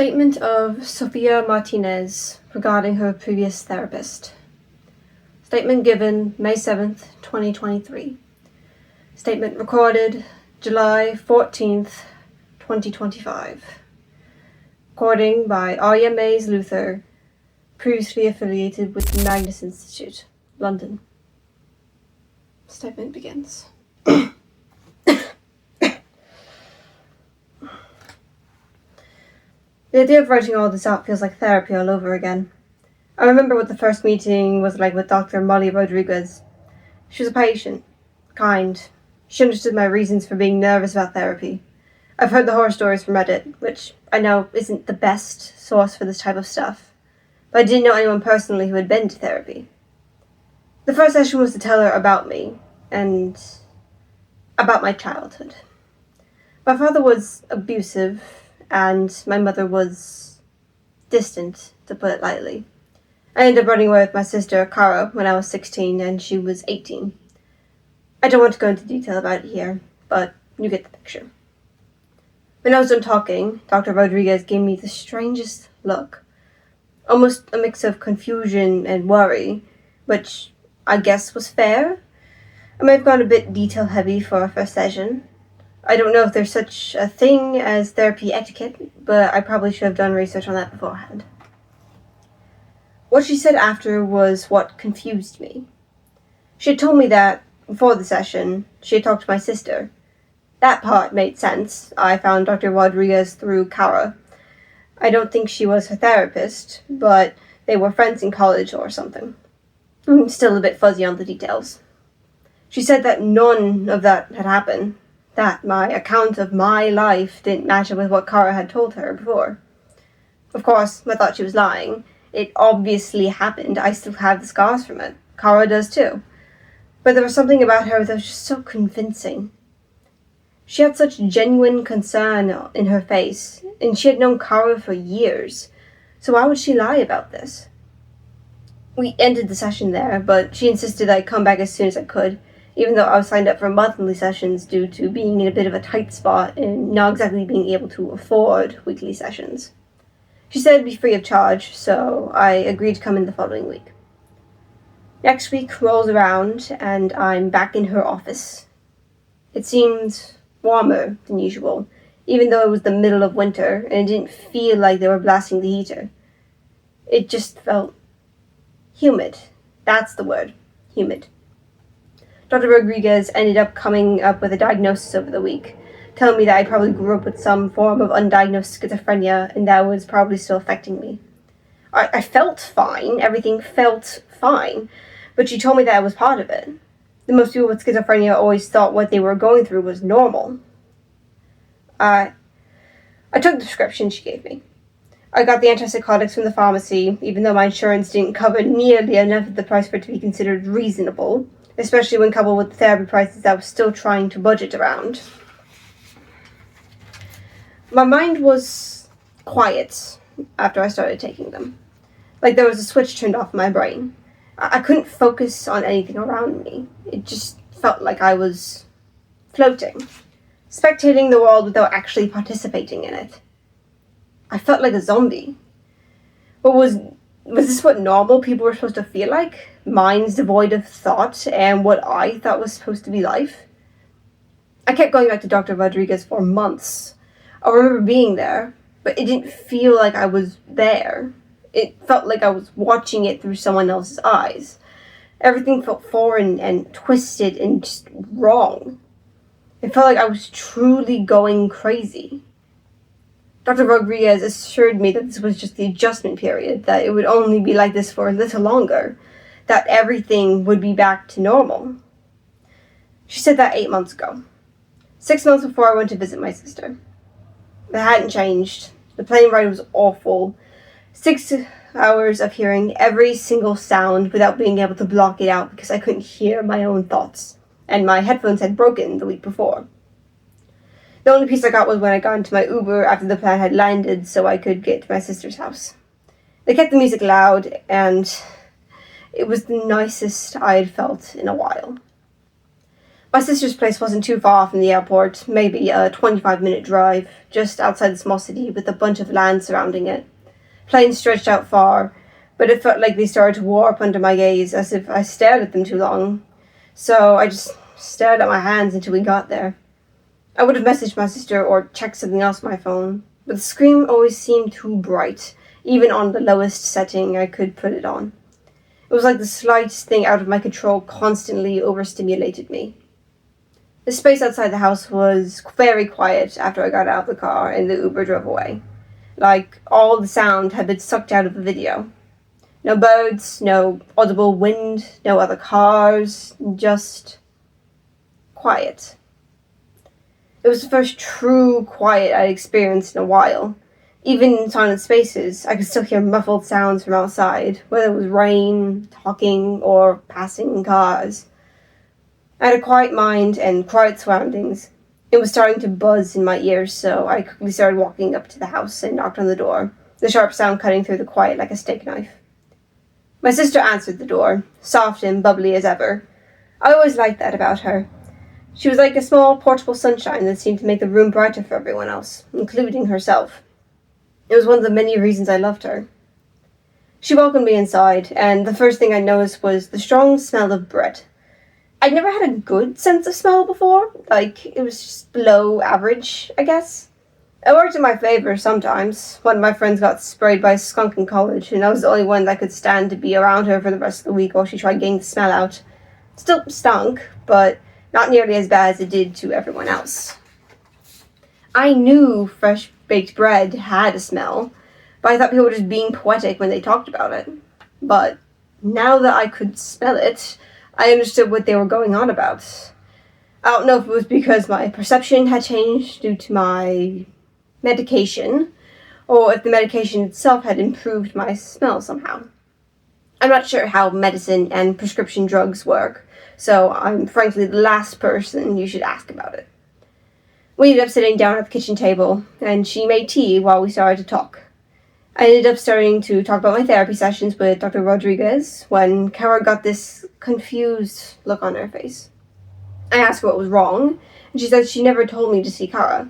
Statement of Sofia Martinez regarding her previous therapist. Statement given May 7th, 2023. Statement recorded July 14th, 2025. Recording by Arya Mays Luther, previously affiliated with the Magnus Institute, London. Statement begins. The idea of writing all this out feels like therapy all over again. I remember what the first meeting was like with Dr. Molly Rodriguez. She was a patient, kind. She understood my reasons for being nervous about therapy. I've heard the horror stories from Reddit, which I know isn't the best source for this type of stuff, but I didn't know anyone personally who had been to therapy. The first session was to tell her about me, and about my childhood. My father was abusive, and my mother was distant, to put it lightly. I ended up running away with my sister, Cara, when I was 16, and she was 18. I don't want to go into detail about it here, but you get the picture. When I was done talking, Dr. Rodriguez gave me the strangest look. Almost a mix of confusion and worry, which I guess was fair. I may have gone a bit detail-heavy for our first session. I don't know if there's such a thing as therapy etiquette, but I probably should have done research on that beforehand. What she said after was what confused me. She had told me that, before the session, she had talked to my sister. That part made sense. I found Dr. Rodriguez through Cara. I don't think she was her therapist, but they were friends in college or something. I'm still a bit fuzzy on the details. She said that none of that had happened, that my account of my life didn't match up with what Cara had told her before. Of course, I thought she was lying. It obviously happened. I still have the scars from it. Cara does too. But there was something about her that was just so convincing. She had such genuine concern in her face, and she had known Cara for years. So why would she lie about this? We ended the session there, but she insisted I come back as soon as I could, even though I was signed up for monthly sessions due to being in a bit of a tight spot and not exactly being able to afford weekly sessions. She said it'd be free of charge, so I agreed to come in the following week. Next week rolls around, and I'm back in her office. It seemed warmer than usual, even though it was the middle of winter, and it didn't feel like they were blasting the heater. It just felt humid. That's the word. Humid. Dr. Rodriguez ended up coming up with a diagnosis over the week, telling me that I probably grew up with some form of undiagnosed schizophrenia, and that was probably still affecting me. I felt fine. Everything felt fine, but she told me that I was part of it. The most people with schizophrenia always thought what they were going through was normal. I took the prescription she gave me. I got the antipsychotics from the pharmacy, even though my insurance didn't cover nearly enough of the price for it to be considered reasonable, especially when coupled with the therapy prices that I was still trying to budget around. My mind was quiet after I started taking them. Like there was a switch turned off in my brain. I couldn't focus on anything around me. It just felt like I was floating, spectating the world without actually participating in it. I felt like a zombie. But was this what normal people were supposed to feel like? Minds devoid of thought, and what I thought was supposed to be life? I kept going back to Dr. Rodriguez for months. I remember being there, but it didn't feel like I was there. It felt like I was watching it through someone else's eyes. Everything felt foreign and twisted and just wrong. It felt like I was truly going crazy. Dr. Rodriguez assured me that this was just the adjustment period, that it would only be like this for a little longer, that everything would be back to normal. She said that 8 months ago. 6 months before I went to visit my sister. It hadn't changed. The plane ride was awful. 6 hours of hearing every single sound without being able to block it out because I couldn't hear my own thoughts, and my headphones had broken the week before. The only peace I got was when I got into my Uber after the plane had landed so I could get to my sister's house. They kept the music loud, and it was the nicest I had felt in a while. My sister's place wasn't too far from the airport, maybe a 25-minute drive, just outside the small city with a bunch of land surrounding it. Planes stretched out far, but it felt like they started to warp under my gaze, as if I stared at them too long. So I just stared at my hands until we got there. I would have messaged my sister or checked something else on my phone, but the screen always seemed too bright, even on the lowest setting I could put it on. It was like the slightest thing out of my control constantly overstimulated me. The space outside the house was very quiet after I got out of the car and the Uber drove away. Like all the sound had been sucked out of the video. No birds, no audible wind, no other cars, just quiet. It was the first true quiet I'd experienced in a while. Even in silent spaces, I could still hear muffled sounds from outside, whether it was rain, talking, or passing cars. I had a quiet mind and quiet surroundings. It was starting to buzz in my ears, so I quickly started walking up to the house and knocked on the door, the sharp sound cutting through the quiet like a steak knife. My sister answered the door, soft and bubbly as ever. I always liked that about her. She was like a small, portable sunshine that seemed to make the room brighter for everyone else, including herself. It was one of the many reasons I loved her. She welcomed me inside, and the first thing I noticed was the strong smell of bread. I'd never had a good sense of smell before. It was just below average, I guess. It worked in my favor sometimes. One of my friends got sprayed by a skunk in college, and I was the only one that could stand to be around her for the rest of the week while she tried getting the smell out. Still stunk, but not nearly as bad as it did to everyone else. I knew fresh baked bread had a smell, but I thought people were just being poetic when they talked about it. But now that I could smell it, I understood what they were going on about. I don't know if it was because my perception had changed due to my medication, or if the medication itself had improved my smell somehow. I'm not sure how medicine and prescription drugs work, so I'm frankly the last person you should ask about it. We ended up sitting down at the kitchen table, and she made tea while we started to talk. I ended up starting to talk about my therapy sessions with Dr. Rodriguez when Kara got this confused look on her face. I asked her what was wrong, and she said she never told me to see Kara.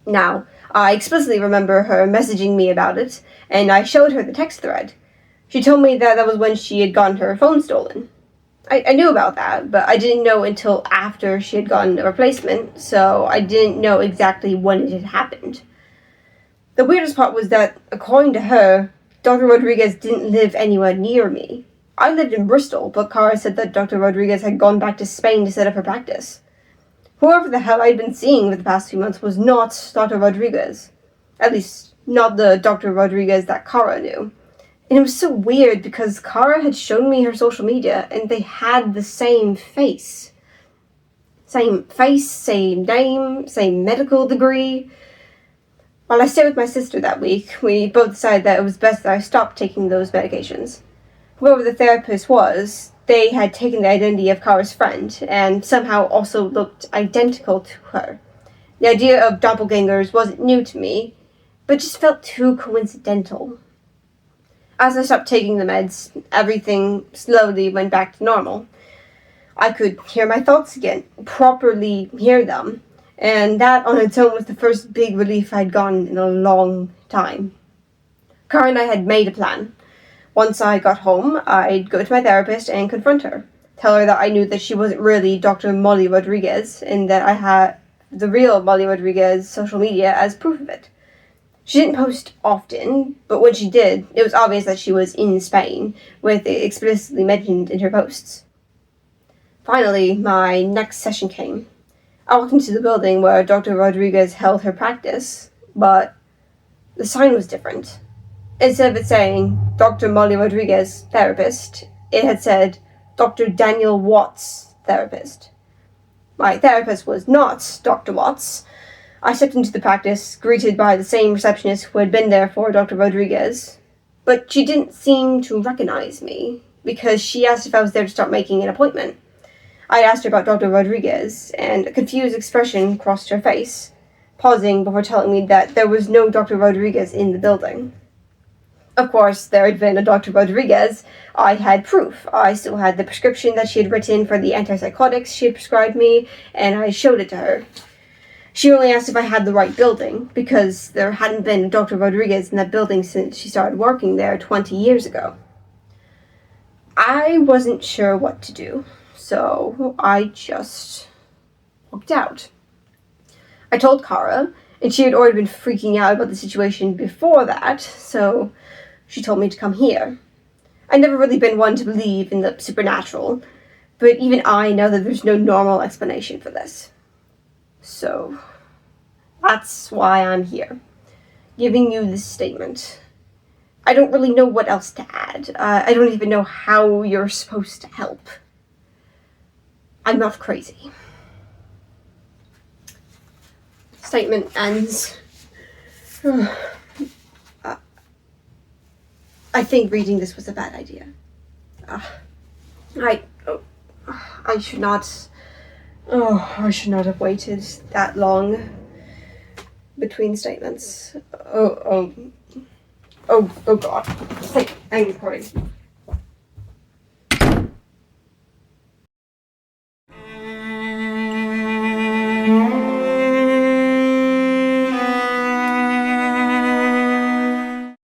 Now, I explicitly remember her messaging me about it, and I showed her the text thread. She told me that was when she had gotten her phone stolen. I knew about that, but I didn't know until after she had gotten a replacement, so I didn't know exactly when it had happened. The weirdest part was that, according to her, Dr. Rodriguez didn't live anywhere near me. I lived in Bristol, but Cara said that Dr. Rodriguez had gone back to Spain to set up her practice. Whoever the hell I'd been seeing for the past few months was not Dr. Rodriguez. At least, not the Dr. Rodriguez that Cara knew. And it was so weird because Cara had shown me her social media, and they had the same face. Same face, same name, same medical degree. While I stayed with my sister that week, we both decided that it was best that I stopped taking those medications. Whoever the therapist was, they had taken the identity of Kara's friend, and somehow also looked identical to her. The idea of doppelgangers wasn't new to me, but just felt too coincidental. As I stopped taking the meds, everything slowly went back to normal. I could hear my thoughts again, properly hear them, and that on its own was the first big relief I'd gotten in a long time. Cara and I had made a plan. Once I got home, I'd go to my therapist and confront her. Tell her that I knew that she wasn't really Dr. Molly Rodriguez, and that I had the real Molly Rodriguez social media as proof of it. She didn't post often, but when she did, it was obvious that she was in Spain, with it explicitly mentioned in her posts. Finally, my next session came. I walked into the building where Dr. Rodriguez held her practice, but the sign was different. Instead of it saying, Dr. Molly Rodriguez, therapist, it had said, Dr. Daniel Watts, therapist. My therapist was not Dr. Watts. I stepped into the practice, greeted by the same receptionist who had been there for Dr. Rodriguez, but she didn't seem to recognize me, because she asked if I was there to start making an appointment. I asked her about Dr. Rodriguez, and a confused expression crossed her face, pausing before telling me that there was no Dr. Rodriguez in the building. Of course, there had been a Dr. Rodriguez. I had proof. I still had the prescription that she had written for the antipsychotics she had prescribed me, and I showed it to her. She only asked if I had the right building, because there hadn't been Dr. Rodriguez in that building since she started working there 20 years ago. I wasn't sure what to do, so I just walked out. I told Kara, and she had already been freaking out about the situation before that, so she told me to come here. I'd never really been one to believe in the supernatural, but even I know that there's no normal explanation for this. So, that's why I'm here, giving you this statement. I don't really know what else to add. I don't even know how you're supposed to help. I'm not crazy. Statement ends. I think reading this was a bad idea. I should not. I should not have waited that long between statements. Oh God. I'm recording.